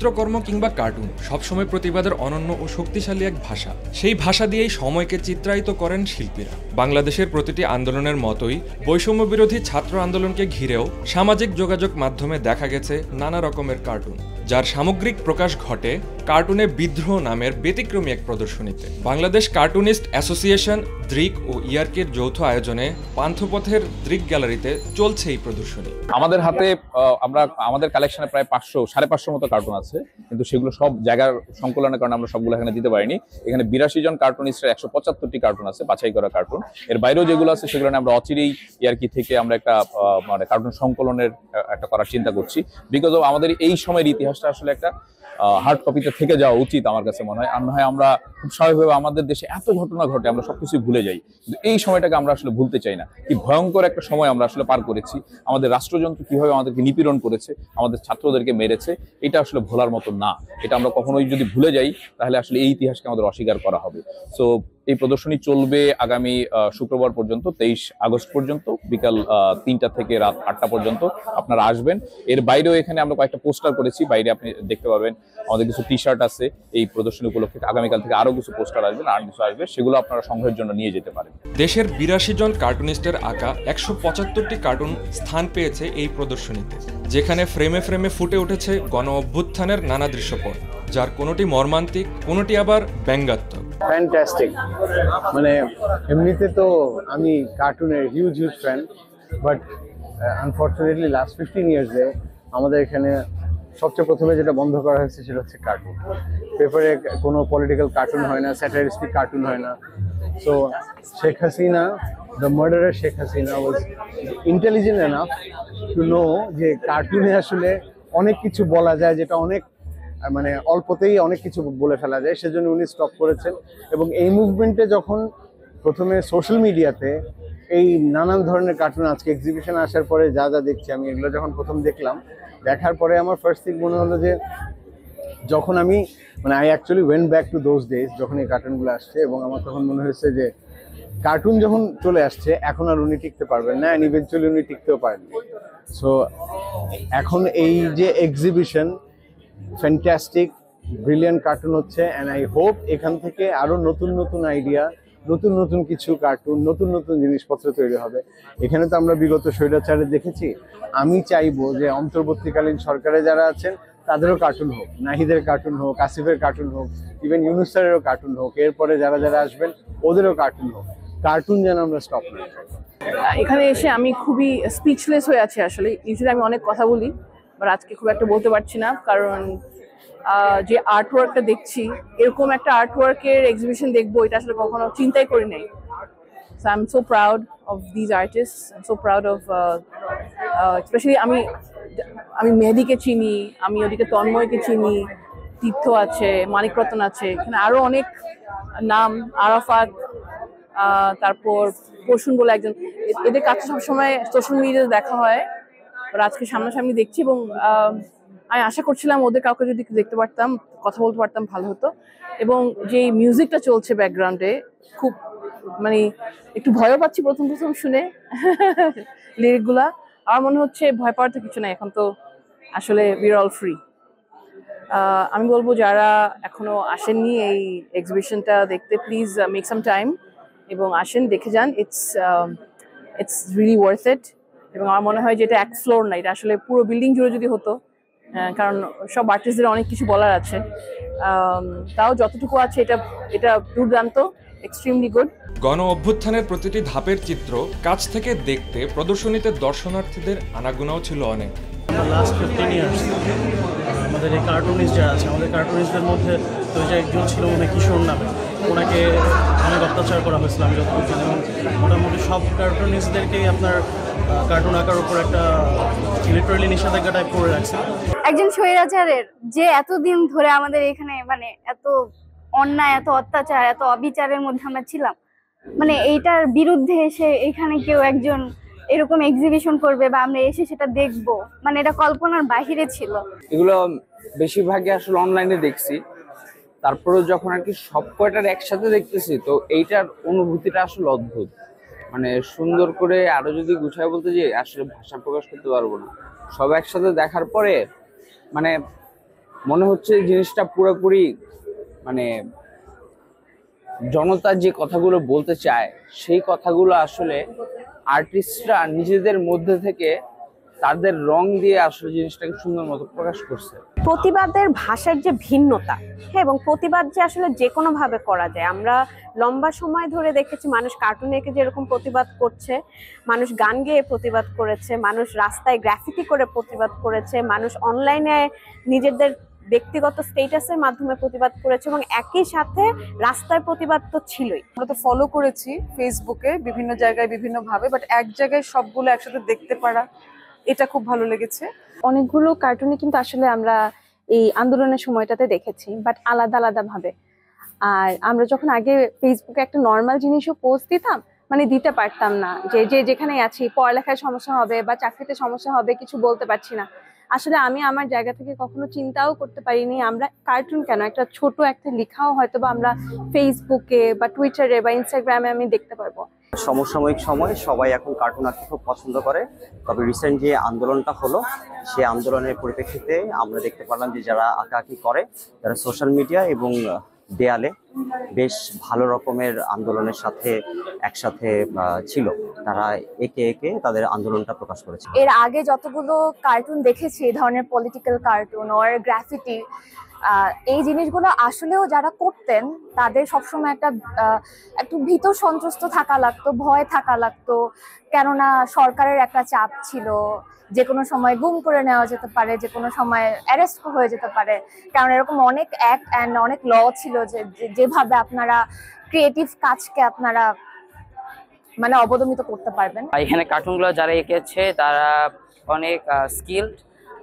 চিত্রকর্ম কিংবা কার্টুন সবসময় প্রতিবাদের অনন্য ও শক্তিশালী এক ভাষা। সেই ভাষা দিয়েই সময়কে চিত্রায়িত করেন শিল্পীরা। বাংলাদেশের প্রতিটি আন্দোলনের মতোই বৈষম্য বিরোধী ছাত্র আন্দোলনকে ঘিরেও সামাজিক যোগাযোগ মাধ্যমে দেখা গেছে নানা রকমের কার্টুন, যার সামগ্রিক প্রকাশ ঘটে কার্টুনে বিদ্রোহ নামের ব্যতিক্রমী এক প্রদর্শনীতে। বাংলাদেশ কার্টুনিস্ট অ্যাসোসিয়েশন, দৃক ও ইয়ার্কের যৌথ আয়োজনে পান্থপথের দৃক গ্যালারিতে চলছে এই প্রদর্শনী। আমাদের হাতে আমাদের কালেকশনে প্রায় 500-550 মতো কার্টুন আছে, কিন্তু সেগুলো সব জায়গার সংকলনের কারণে আমরা সবগুলো এখানে দিতে পারিনি। এখানে 82 জন কার্টুনিস্টের 175টি কার্টুন আছে, বাছাই করা কার্টুন। এর বাইরেও যেগুলো আছে সেগুলো আমরা অচিরেই ইয়ার্কি থেকে আমরা একটা মানে কার্টুন সংকলনের একটা করার চিন্তা করছি। বিকজ আমাদের এই সময়ের ইতিহাসটা আসলে একটা হার্ড কপিতে থেকে যাওয়া উচিত আমার কাছে মনে হয়। আর না হয় আমরা খুব স্বাভাবিকভাবে আমাদের দেশে এত ঘটনা ঘটে আমরা সবকিছু ভুলে যাই, কিন্তু এই সময়টাকে আমরা আসলে ভুলতে চাই না। কি ভয়ঙ্কর একটা সময় আমরা আসলে পার করেছি, আমাদের রাষ্ট্রযন্ত্র কিভাবে আমাদেরকে নিপীড়ন করেছে, আমাদের ছাত্রদেরকে মেরেছে, এটা আসলে ভোলার মতো না। এটা আমরা কখনোই যদি ভুলে যাই তাহলে আসলে এই ইতিহাসকে আমাদের অস্বীকার করা হবে। সো এই প্রদর্শনী চলবে আগামী শুক্রবার পর্যন্ত, 23 আগস্ট পর্যন্ত, বিকাল 3টা থেকে রাত 8টা পর্যন্ত। আপনারা আসবেন। এর বাইরেও এখানে আমরা কয়েকটা পোস্টার করেছি, বাইরে আপনি দেখতে পাবেন। আমাদের কিছু টি শার্ট আছে এই প্রদর্শনী উপলক্ষে। আগামীকাল থেকে আরো কিছু পোস্টার আসবে, আর কিছু আসবে, সেগুলো আপনারা সংগ্রহের জন্য নিয়ে যেতে পারেন। দেশের 82 জন কার্টুনিস্টের আঁকা 175টি কার্টুন স্থান পেয়েছে এই প্রদর্শনীতে, যেখানে ফ্রেমে ফ্রেমে ফুটে উঠেছে গণ অভ্যুত্থানের নানা দৃশ্যপট, যার কোনোটি মর্মান্তিক, কোনোটি আবার ব্যঙ্গাত্মক। ফ্যান্টাস্টিক। মানে এমনিতে তো আমি কার্টুনের huge fan, but unfortunately last 15 ইয়ার্সে আমাদের এখানে সবচেয়ে প্রথমে যেটা বন্ধ করা হয়েছে সেটা হচ্ছে কার্টুন। পেপারে কোনো পলিটিক্যাল কার্টুন হয় না, স্যাটারিস্টিক কার্টুন হয় না। So Sheikh Hasina, the murderer Sheikh Hasina was intelligent enough to know যে কার্টুনে আসলে অনেক কিছু বলা যায়, যেটা অনেক মানে অল্পতেই অনেক কিছু বলে ফেলা যায়। সেজন্য উনি স্টপ করেছেন। এবং এই মুভমেন্টে যখন প্রথমে সোশ্যাল মিডিয়াতে এই নানান ধরনের কার্টুন, আজকে এক্সিবিশনে আসার পরে যা যা দেখছি আমি, এগুলো যখন প্রথম দেখলাম, দেখার পরে আমার ফার্স্ট থিং মনে হলো যে যখন আমি মানে I actually went back to those days যখন এই কার্টুনগুলো আসছে, এবং আমার তখন মনে হয়েছে যে কার্টুন যখন চলে আসছে এখন আর উনি টিকতে পারবেন না, অ্যান্ড ইভেনচুয়ালি উনি টিকতেও পারেননি। সো এখন এই যে এক্সিবিশন, ফ্যান্টাস্টিক ব্রিলিয়ান্ট কার্টুন হচ্ছে, অ্যান্ড আই হোপ এখান থেকে আরো নতুন নতুন আইডিয়া, নতুন নতুন কিছু কার্টুন, নতুন নতুন জিনিসপত্র তৈরি হবে। এখানে তো আমরা বিগত স্বৈরাচারে দেখেছি। আমি চাইবো যে অন্তর্বর্তীকালীন সরকারে যারা আছেন তাদেরও কার্টুন হোক, নাহিদের কার্টুন হোক, আসিফের কার্টুন হোক, ইভেন ইউনুস স্যারেরও কার্টুন হোক, এরপরে যারা যারা আসবেন ওদেরও কার্টুন হোক। কার্টুন যেন আমরা স্টপ না করি। এখানে এসে আমি খুবই স্পিচলেস হয়ে আছি আসলে। ইউজুয়ালি আমি অনেক কথা বলি, বাট আজকে খুব একটা বলতে পারছি না, কারণ যে আর্টওয়ার্কটা দেখছি, এরকম একটা আর্টওয়ার্কের এক্সিবিশন দেখবো এটা আসলে কখনো চিন্তাই করি নাই। So I'm so proud of these artists. I'm so proud of especially আমি মেহেদীকে চিনি, আমি ওদিকে তন্ময়কে চিনি, তীর্থ আছে, মানিক রতন আছে, এখানে আরো অনেক নাম, আরাফাত, তারপর পরশুন বলে একজন। এদের কাছে সবসময় সোশ্যাল মিডিয়াতে দেখা হয়, আজকে সামনাসামনি দেখছি। এবং আমি আশা করছিলাম ওদের কাউকে যদি দেখতে পারতাম, কথা বলতে পারতাম, ভালো হতো। এবং যে মিউজিকটা চলছে ব্যাকগ্রাউন্ডে, খুব মানে একটু ভয়ও পাচ্ছি প্রথম শুনে লিরিকগুলা। আমার মনে হচ্ছে ভয় পাওয়ার তো কিছু নাই, এখন তো আসলে উই আর অল ফ্রি। আমি বলবো যারা এখনো আসেননি এই এক্সিবিশনটা দেখতে, প্লিজ মেক সাম টাইম এবং আসেন, দেখে যান। It's really worth it. এবং আমার মনে হয় যে এটা এক ফ্লোর না, এটা আসলে পুরো বিল্ডিং জুড়ে যদি হতো, কারণ সব আর্টিস্টদের অনেক কিছু বলার আছে, তাও যতটুকু আছে এটা দুর্দান্ত, এক্সট্রিমলি গুড। গণ অভ্যুত্থানের প্রতিটি ধাপের চিত্র কাছ থেকে দেখতে প্রদর্শনীতে দর্শনার্থীদের আনাগোনাও ছিল অনেক। লাস্ট 15 ইয়ার্স আমাদের এই কার্টুনিস্ট যারা আছে, আমাদের কার্টুনিস্টদের মধ্যে তো যে একজন ছিল মনে কিশোর নামে, ওনাকে অনেক অত্যাচার করা হয়েছিল আমি যতটুকু জানি। এবং মোটামুটি সব কার্টুনিস্টদেরকেই আপনার কার্টুন আঁকার উপর একটা লিটারালি নিষেধাজ্ঞা টাইপ করে রাখছে। একজন স্বৈরাচারের যে এতদিন ধরে আমাদের এখানে মানে এত অন্যায়, এত অত্যাচার, এত অবিচারের মধ্যে আমরা ছিলাম, মানে এইটার বিরুদ্ধে এসে এখানে কেউ একজন এরকম এক্সিবিশন করবে বা আমরা এসে সেটা দেখবো, মানে এটা কল্পনার বাহিরে ছিল। এগুলো বেশিরভাগই আসলে অনলাইনে দেখছি, তারপরেও যখন আর কি সব কয়টার একসাথে দেখতেছি, তো এইটার অনুভূতিটা আসলে অদ্ভুত। মানে সুন্দর করে আরো যদি গুছায় বলতে যে আসলে ভাষা প্রকাশ করতে পারবো না। সব একসাথে দেখার পরে মানে মনে হচ্ছে জিনিসটা পুরোপুরি মানে জনতা যে কথাগুলো বলতে চায় সেই কথাগুলো আসলে আর্টিস্টরা নিজেদের মধ্যে থেকে তাদের রং দিয়ে আসলে জিনিসটাকে সুন্দর মতো প্রকাশ করছে। প্রতিবাদের ভাষার যে ভিন্নতা, হ্যাঁ, এবং প্রতিবাদ যে আসলে যে কোনো ভাবে করা যায়। আমরা লম্বা সময় ধরে দেখেছি মানুষ কার্টুন এঁকে যেরকম প্রতিবাদ করছে, মানুষ গান গেয়ে প্রতিবাদ করেছে, মানুষ রাস্তায় গ্রাফিতি করে প্রতিবাদ করেছে, মানুষ অনলাইনে নিজেদের ব্যক্তিগত স্টেটাসের মাধ্যমে প্রতিবাদ করেছে, এবং একই সাথে রাস্তায় প্রতিবাদ তো ছিলই। আমরা তো ফলো করেছি ফেসবুকে বিভিন্ন জায়গায় বিভিন্ন ভাবে, বাট এক জায়গায় সবগুলো একসাথে দেখতে পারা এটা খুব ভালো লেগেছে। অনেকগুলো কার্টুনই কিন্তু আসলে আমরা এই আন্দোলনের সময়টাতে দেখেছি, বাট আলাদা আলাদা ভাবে। আর আমরা যখন আগে ফেসবুকে একটা নর্মাল জিনিসও পোস্ট দিতাম, মানে দিতে পারতাম না, যে যেখানে আছি পড়ালেখায় সমস্যা হবে বা চাকরিতে সমস্যা হবে, কিছু বলতে পারছি না। আসলে আমি আমার জায়গা থেকে কখনো চিন্তাও করতে পারিনি আমরা কার্টুন কেন, একটা ছোট একটা লেখাও হয়তো বা আমরা ফেসবুকে বা টুইটারে বা ইনস্টাগ্রামে আমি দেখতে পারবো। সমসাময়িক সময় সবাই এখন কার্টুন আঁকতে খুব পছন্দ করে, তবে রিসেন্ট যে আন্দোলনটা হলো সেই আন্দোলনের পরিপ্রেক্ষিতে আমরা দেখতে পারলাম যে যারা আঁকাআঁকি করে তারা সোশ্যাল মিডিয়া এবং দেয়ালে বেশ ভালো রকমের আন্দোলনের সাথে একসাথে ছিল, তারা একে একে তাদের আন্দোলনটা প্রকাশ করেছে। এর আগে যতগুলো কার্টুন দেখেছি এই ধরনের পলিটিক্যাল কার্টুন ওর গ্রাফিটি, এই জিনিসগুলো আসলেও যারা করতেন তাদের সবসময় একটু ভীত সন্ত্রস্ত থাকা লাগতো, ভয় থাকা লাগতো, কেননা সরকারের একটা চাপ ছিল, যে কোনো সময় গুম করে নেওয়া যেতে পারে, যে কোনো সময় অ্যারেস্ট হয়ে যেতে পারে, কারণ এরকম অনেক অ্যাক্ট অ্যান্ড অনেক ল ছিল যেভাবে আপনারা ক্রিয়েটিভ কাজকে আপনারা মানে অবদমিত করতে পারবেন। এখানে কার্টুনগুলো যারা এঁকেছে তারা অনেক স্কিলড,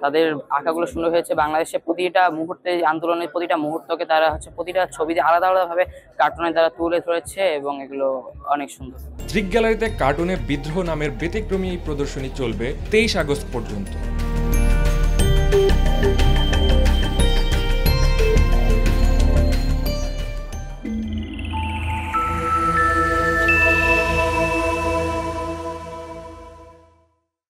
তাদের আঁকাগুলো সুন্দর হয়েছে। বাংলাদেশে প্রতিটা মুহূর্তে আন্দোলনের প্রতিটা মুহূর্তকে তারা প্রতিটা ছবিতে আলাদা আলাদাভাবে কার্টুনে তারা তুলে ধরেছে এবং এগুলো অনেক সুন্দর। দৃক গ্যালারিতে কার্টুনে বিদ্রোহ নামের ব্যতিক্রমী এই প্রদর্শনী চলবে 23 আগস্ট পর্যন্ত।